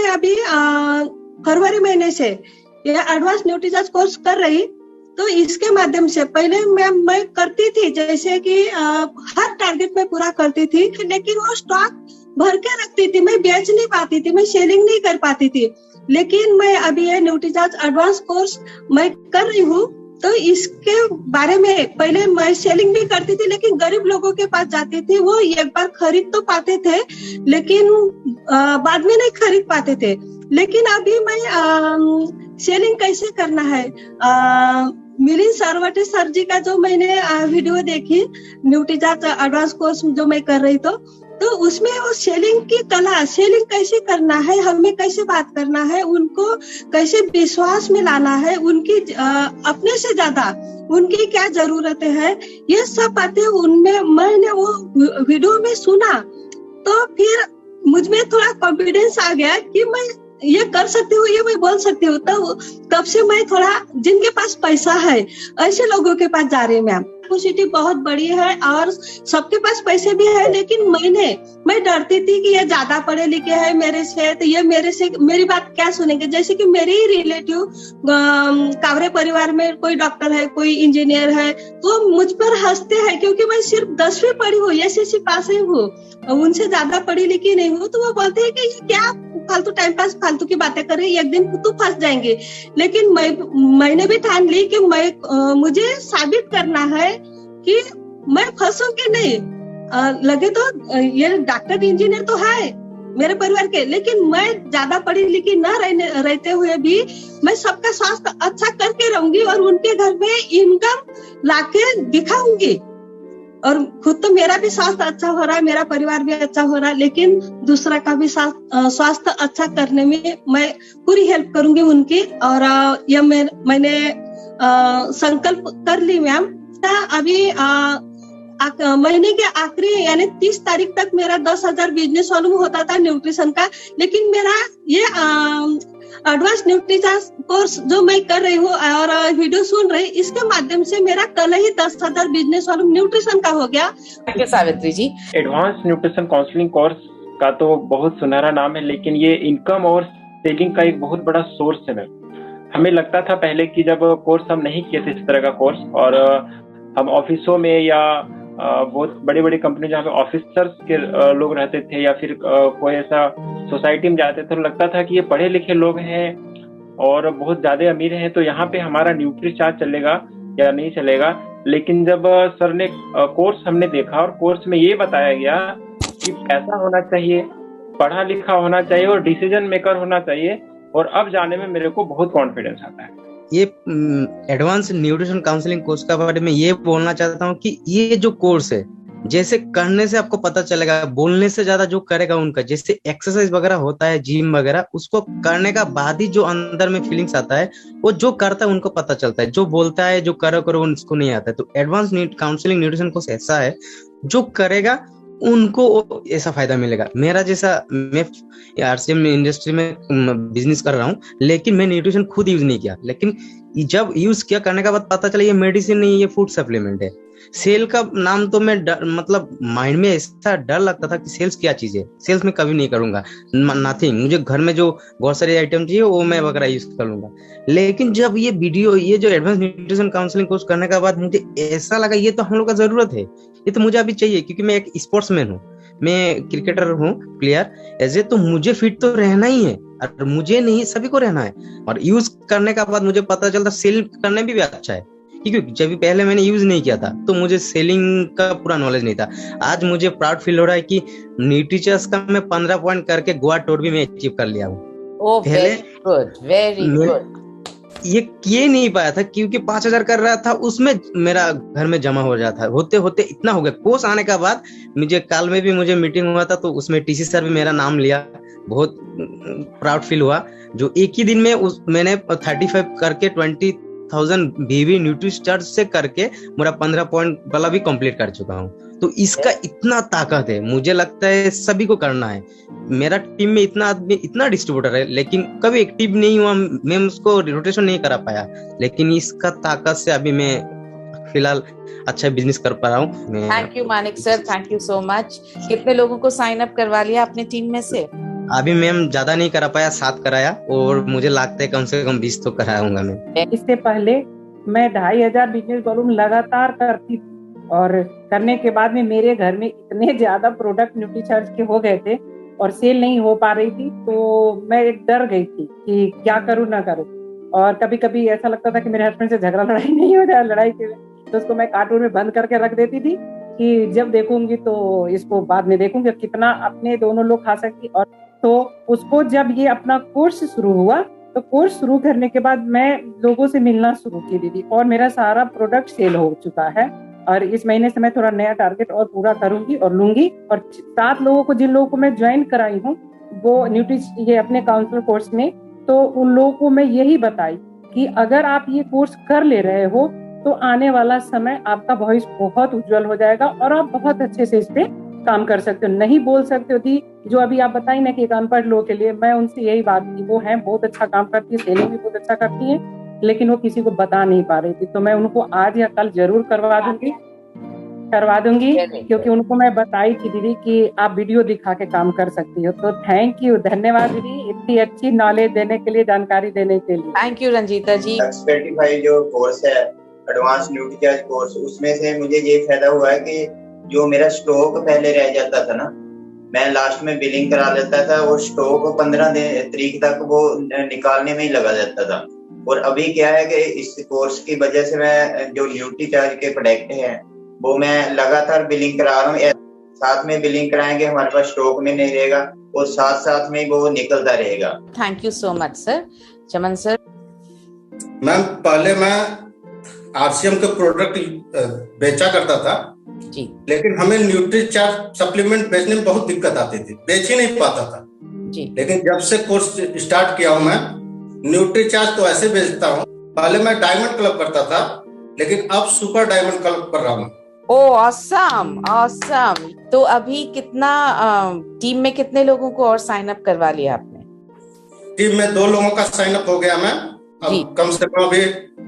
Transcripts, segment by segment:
मैं अभी फरवरी महीने से ये एडवांस न्यूट्रीचार्ज कोर्स कर रही, तो इसके माध्यम से पहले मैं करती थी, जैसे कि हर टारगेट में पूरा करती थी, लेकिन वो स्टॉक भर के रखती थी, मैं बेच नहीं पाती थी, मैं सेलिंग नहीं कर पाती थी। लेकिन मैं अभी ये न्यूट्रीचार्ज एडवांस कोर्स मैं कर रही हूँ, तो इसके बारे में पहले मैं सेलिंग भी करती थी, लेकिन गरीब लोगों के पास जाती थी, वो एक बार खरीद तो पाते थे, लेकिन बाद में नहीं खरीद पाते थे। लेकिन अभी मैं सेलिंग कैसे करना है, मिलिंद सरवटे सर जी का जो मैंने वीडियो देखी, न्यूट्रीचार्ज एडवांस कोर्स जो मैं कर रही तो उसमें वो सेलिंग की कला, सेलिंग कैसे करना है, हमें कैसे बात करना है, उनको कैसे विश्वास में लाना है, उनकी अपने से ज्यादा उनकी क्या जरूरतें हैं, ये सब बातें उनमें मैंने वो वीडियो में सुना, तो फिर मुझ में थोड़ा कॉन्फिडेंस आ गया कि मैं ये कर सकती हूँ, ये मैं बोल सकती हूँ। तो तब से मैं थोड़ा, जिनके पास पैसा है ऐसे लोगों के पास जा रही हूँ मैम। कैपेसिटी बहुत बड़ी है और सबके पास पैसे भी है, लेकिन मैं डरती थी कि ये ज्यादा पढ़े लिखे हैं मेरे से, तो ये मेरे से मेरी बात क्या सुनेंगे। जैसे कि मेरे ही रिलेटिव कावरे परिवार में कोई डॉक्टर है, कोई इंजीनियर है, तो मुझ पर हंसते हैं क्योंकि मैं सिर्फ 10वीं पढ़ी हूँ, एसएससी पास ही हूँ, उनसे ज्यादा पढ़ी लिखी नहीं हूँ। तो वो बोलते हैं कि ये क्या फालतू टाइम पास, फालतू की बातें कर रही है, एक दिन तू फंस जाएंगे। लेकिन मैंने भी ठान ली कि मुझे साबित करना है कि मैं फंसूंगी नहीं। लगे तो ये डॉक्टर इंजीनियर तो है मेरे परिवार के, लेकिन मैं ज्यादा पढ़ी लिखी न रहते हुए भी मैं सबका स्वास्थ्य अच्छा करके रहूंगी और उनके घर में इनकम लाके दिखाऊंगी। और खुद तो मेरा भी स्वास्थ्य अच्छा हो रहा है, मेरा परिवार भी अच्छा हो रहा है, लेकिन दूसरा का भी स्वास्थ्य अच्छा करने में मैं पूरी हेल्प करूंगी उनकी। और ये मैंने संकल्प कर ली मैम। अभी महीने के आखिरी यानी 30 तारीख तक मेरा 10,000 बिजनेस वॉल्यूम होता था न्यूट्रिशन का, लेकिन मेरा ये एडवांस न्यूट्रीचार्ज कोर्स जो मैं कर रही हूँ और वीडियो सुन रही, इसके माध्यम से मेरा कल ही 10,000 बिजनेस वॉल्यूम न्यूट्रिशन का हो गया। Thank you Savitri ji. Advance nutrition counselling course का तो बहुत सुनहरा नाम है, लेकिन ये इनकम और सेलिंग का एक बहुत बड़ा सोर्स है। हमें लगता था पहले कि जब कोर्स हम नहीं किए थे इस तरह का कोर्स, और हम ऑफिसों में या बहुत बड़ी बड़ी कंपनी जहाँ पे ऑफिसर्स के लोग रहते थे या फिर कोई ऐसा सोसाइटी में जाते थे, तो लगता था कि ये पढ़े लिखे लोग हैं और बहुत ज्यादा अमीर हैं, तो यहाँ पे हमारा न्यूट्रीचार्ज चलेगा या नहीं चलेगा। लेकिन जब सर ने कोर्स हमने देखा और कोर्स में ये बताया गया कि पैसा होना चाहिए, पढ़ा लिखा होना चाहिए और डिसीजन मेकर होना चाहिए, और अब जाने में मेरे को बहुत कॉन्फिडेंस आता है। ये एडवांस न्यूट्रिशन काउंसलिंग कोर्स के बारे में ये बोलना चाहता हूँ कि ये जो कोर्स है, जैसे करने से आपको पता चलेगा, बोलने से ज्यादा जो करेगा उनका, जैसे एक्सरसाइज वगैरह होता है, जिम वगैरह, उसको करने का बाद ही जो अंदर में फीलिंग्स आता है, वो जो करता है उनको पता चलता है, जो बोलता है जो करो उसको नहीं आता है। तो एडवांस काउंसलिंग न्यूट्रिशन कोर्स ऐसा है, जो करेगा उनको ऐसा फायदा मिलेगा। मेरा जैसा, मैं आरसीएम इंडस्ट्री में बिजनेस कर रहा हूँ, लेकिन मैं न्यूट्रिशन खुद यूज नहीं किया, लेकिन जब यूज किया करने के बाद पता चला ये मेडिसिन नहीं, ये फूड सप्लीमेंट है। सेल का नाम तो मैं मतलब माइंड में ऐसा डर लगता था कि सेल्स क्या चीज है, सेल्स में कभी नहीं करूंगा, नथिंग। मुझे घर में जो ग्रोसरी आइटम चाहिए वो मैं वगैरह यूज कर लूंगा। लेकिन जब ये वीडियो, ये जो एडवांस न्यूट्रिशन काउंसलिंग कोर्स करने के बाद मुझे ऐसा लगा ये तो हम लोग का जरूरत है, ये तो मुझे अभी चाहिए, क्योंकि मैं एक स्पोर्ट्समैन हूँ, मैं क्रिकेटर हूँ, प्लेयर एजे, तो मुझे फिट तो रहना ही है, और मुझे नहीं सभी को रहना है। और यूज करने का बाद मुझे पता चलता सेल करने भी अच्छा है, क्योंकि जब पहले मैंने यूज नहीं किया था तो मुझे सेलिंग का पूरा नॉलेज नहीं था। आज मुझे प्राउड फील हो रहा है कि न्यूट्रीचार्ज का मैं 15 पॉइंट करके गोवा टूर भी मैं अचीव कर लिया हूँ। Very good. ये किए नहीं पाया था क्योंकि 5,000 कर रहा था, उसमें मेरा घर में जमा हो जाता, होते होते इतना हो गया। कोर्स आने के बाद मुझे काल में भी मुझे मीटिंग हुआ था, तो उसमें टीसी सर भी मेरा नाम लिया, बहुत प्राउड फील हुआ। जो एक ही दिन में मैंने 35 करके 20,000 बीवी न्यूट्रीचार्ज से करके मेरा 15 पॉइंट वाला भी कंप्लीट कर चुका हूँ। तो इसका इतना ताकत है, मुझे लगता है सभी को करना है। मेरा टीम में इतना आदमी, इतना डिस्ट्रीब्यूटर है, लेकिन कभी एक्टिव नहीं हुआ, मैं उसको रोटेशन नहीं करा पाया, लेकिन इसका ताकत से अभी मैं फिलहाल अच्छा बिजनेस कर पा रहा हूँ। Thank you Manik sir, thank you so much. कितने लोगों को साइन अप करवा लिया अपने टीम में से? अभी मैम ज्यादा नहीं करा पाया, 7 कराया और मुझे लगता है कम से कम 20 तो कराऊंगा मैं। इससे पहले मैं 2,500 बिजनेस वॉल्यूम लगातार करती थी और करने के बाद में मेरे घर में इतने ज्यादा प्रोडक्ट न्यूट्रीचार्ज के हो गए थे और सेल नहीं हो पा रही थी, तो मैं डर गई थी कि क्या करूं ना करूं। और कभी कभी ऐसा लगता था कि मेरे हस्बैंड से झगड़ा लड़ाई नहीं हो जाए, लड़ाई के तो उसको मैं कार्टून में बंद करके रख देती थी कि जब देखूंगी तो इसको बाद में देखूंगी, कितना अपने दोनों लोग खा सकती। और तो उसको जब ये अपना कोर्स शुरू हुआ तो कोर्स शुरू करने के बाद मैं लोगों से मिलना शुरू की दीदी, और मेरा सारा प्रोडक्ट सेल हो चुका है। और इस महीने से मैं थोड़ा नया टारगेट और पूरा करूंगी और लूंगी। और 7 लोगों को, जिन लोगों को मैं ज्वाइन कराई हूँ वो ये अपने काउंसलर कोर्स में, तो उन लोगों को मैं यही बताई कि अगर आप ये कोर्स कर ले रहे हो तो आने वाला समय आपका भविष्य बहुत उज्जवल हो जाएगा और आप बहुत अच्छे से इस पे काम कर सकते हो। नहीं बोल सकते हो थी जो अभी आप बताई ना कि एक अनपढ़ लोगों के लिए, मैं उनसे यही बात की, वो है बहुत अच्छा काम करती है, सेलिंग भी बहुत अच्छा करती है, लेकिन वो किसी को बता नहीं पा रही थी। तो मैं उनको आज या कल जरूर करवा दूंगी क्योंकि उनको मैं बताई थी दीदी कि आप वीडियो दिखा के काम कर सकती हो। तो थैंक यू, धन्यवाद दीदी इतनी अच्छी नॉलेज देने के लिए, जानकारी देने के लिए। थैंक यू रंजीता जी। एक्सपर्टिफाई जो कोर्स है एडवांस न्यूट्रीचार्ज कोर्स, उसमें से मुझे ये फायदा हुआ है कि जो मेरा स्टॉक पहले रह जाता था ना, मैं लास्ट में बिलिंग करा लेता था, वो स्टॉक 15 तारीख तक वो निकालने में ही लगा जाता था। और अभी क्या है कि इस कोर्स की वजह से मैं जो न्यूट्रीचार्ज के प्रोडक्ट हैं वो मैं लगातार बिलिंग करा रहा हूँ। साथ में बिलिंग कराएंगे, हमारे पास स्टॉक में नहीं रहेगा और साथ साथ में वो निकलता रहेगा। Thank you so much sir. Chaman sir. Ma'am, पहले मैं आरसीएम के प्रोडक्ट बेचा करता था जी, लेकिन हमें न्यूट्रीचार्ज सप्लीमेंट बेचने में बहुत दिक्कत आती थी, बेच ही नहीं पाता था जी। लेकिन जब से कोर्स स्टार्ट किया हूं मैं, न्यूट्रीचार्ज तो ऐसे बेचता हूं। पहले मैं डायमंड क्लब करता था लेकिन अब सुपर डायमंड क्लब कर रहा हूं। ओ ऑसम ऑसम। तो अभी कितना टीम में कितने लोगों को और साइन अप करवा लिया आपने? टीम में 2 लोगों का साइन अप हो गया मैं, अब कम से कम अभी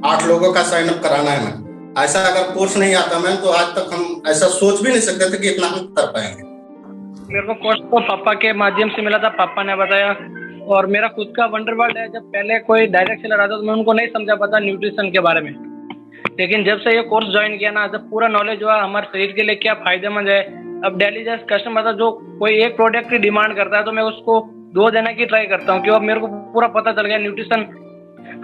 8 लोगों का साइन अप कराना है मैं। ऐसा अगर कोर्स नहीं आता मैम तो आज तक हम ऐसा सोच भी नहीं सकते थे कि इतना हम कर पाएंगे। मेरे को कोर्स तो पापा के माध्यम से मिला था, पापा ने बताया। और मेरा खुद का वंडरवर्ल्ड है, जब पहले कोई डायरेक्ट सेलर आता तो मैं उनको नहीं समझा पाता न्यूट्रिशन के बारे में, लेकिन जब से ये कोर्स ज्वाइन किया ना, जब पूरा नॉलेज हुआ हमारे शरीर के लिए क्या फायदेमंद है। अब डेली जस्ट कस्टमर था जो कोई एक प्रोडक्ट की डिमांड करता है तो मैं उसको 2 देने की ट्राई करता हूँ, क्योंकि अब मेरे को पूरा पता चल गया न्यूट्रिशन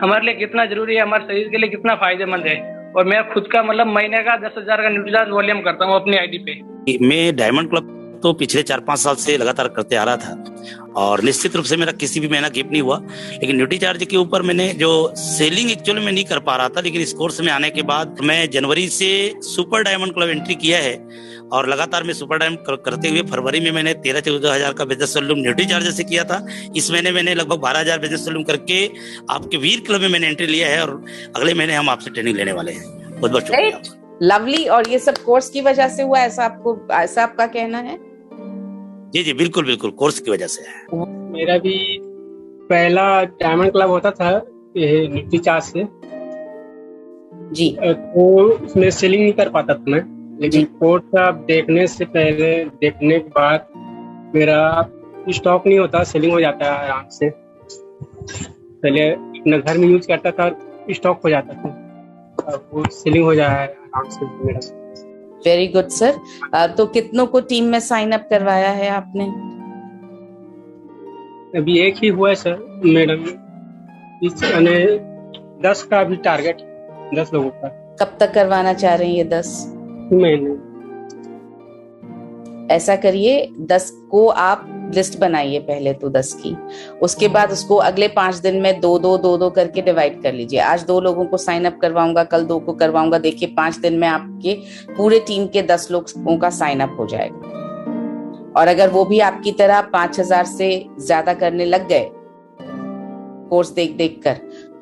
हमारे लिए कितना जरूरी है, हमारे शरीर के लिए कितना फायदेमंद है। और मैं खुद का मतलब महीने का 10,000 का न्यूट्रीचार्ज वॉल्यूम करता हूँ अपनी आईडी पे। मैं डायमंड क्लब तो पिछले 4-5 साल से लगातार करते आ रहा था और निश्चित रूप से मेरा किसी भी महीना गिफ्ट नहीं हुआ, लेकिन न्यूट्रीचार्ज के ऊपर मैंने जो सेलिंग एक्चुअली में नहीं कर पा रहा था, लेकिन इस कोर्स में आने के बाद मैं जनवरी से सुपर डायमंड क्लब एंट्री किया है और लगातार मैं सुपर डायमंड करते हुए फरवरी में मैंने 13-14 हजार का बिजनेस वॉल्यूम न्यूट्रीचार्ज से किया था। इस महीने मैंने लगभग 12,000 बिजनेस वॉल्यूम करके आपके वीर क्लब में मैंने एंट्री लिया है और अगले महीने हम आपसे ट्रेनिंग लेने वाले हैं। बहुत बहुत शुक्रिया। लवली। और ये सब कोर्स की वजह से हुआ, ऐसा आपका कहना है? जी जी बिल्कुल बिल्कुल, कोर्स की वजह से है। मेरा भी पहला डायमंड क्लब होता था न्यूट्रीचार्ज से जी, तो उसमें सेलिंग नहीं कर पाता था मैं, लेकिन कोर्स देखने से पहले, देखने के बाद मेरा स्टॉक नहीं होता, सेलिंग हो जाता है आराम से। पहले अपने घर में यूज करता था, स्टॉक हो जाता था, अब वो सेलिंग हो जाए आराम से मेरा। Very good sir. तो कितनों को टीम में साइन अप करवाया है आपने? अभी एक ही हुआ है सर मैडम, इस 10 का भी टारगेट, 10 लोगों का। कब तक करवाना चाह रहे हैं ये 10? महीने। ऐसा करिए 10 को आप लिस्ट बनाइए पहले तो 10 की, उसके बाद उसको अगले 5 दिन में 2-2 करके डिवाइड कर लीजिए। आज 2 लोगों को साइन अप करवाऊंगा, कल 2 को करवाऊंगा। देखिए 5 दिन में आपके पूरे टीम के 10 लोगों का साइन अप हो जाएगा। और अगर वो भी आपकी तरह 5,000 से ज्यादा करने लग गए कोर्स देख देख कर,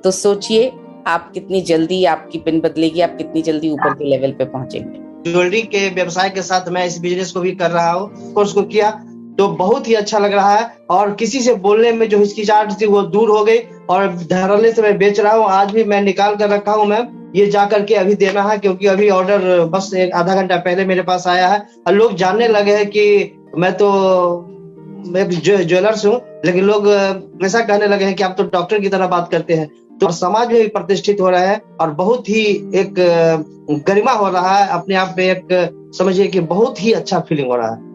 तो सोचिए आप कितनी जल्दी आपकी पिन बदलेगी, आप कितनी जल्दी ऊपर के लेवल पे पहुंचेंगे। ज्वेलरी के व्यवसाय के साथ मैं इस बिजनेस को भी कर रहा हूँ। कोर्स को किया तो बहुत ही अच्छा लग रहा है और किसी से बोलने में जो हिचकिचाहट थी वो दूर हो गई और धड़ल्ले से मैं बेच रहा हूँ। आज भी मैं निकाल कर रखा हूँ मैम, ये जा करके अभी देना है, क्योंकि अभी ऑर्डर बस 1 आधा घंटा पहले मेरे पास आया है और लोग जानने लगे हैं कि मैं तो मैं ज्वेलर्स हूँ, लेकिन लोग ऐसा कहने लगे हैं कि आप तो डॉक्टर की तरह बात करते हैं। तो समाज में भी प्रतिष्ठित हो रहा है और बहुत ही एक गरिमा हो रहा है, अपने आप में एक समझिए कि बहुत ही अच्छा फीलिंग हो रहा है।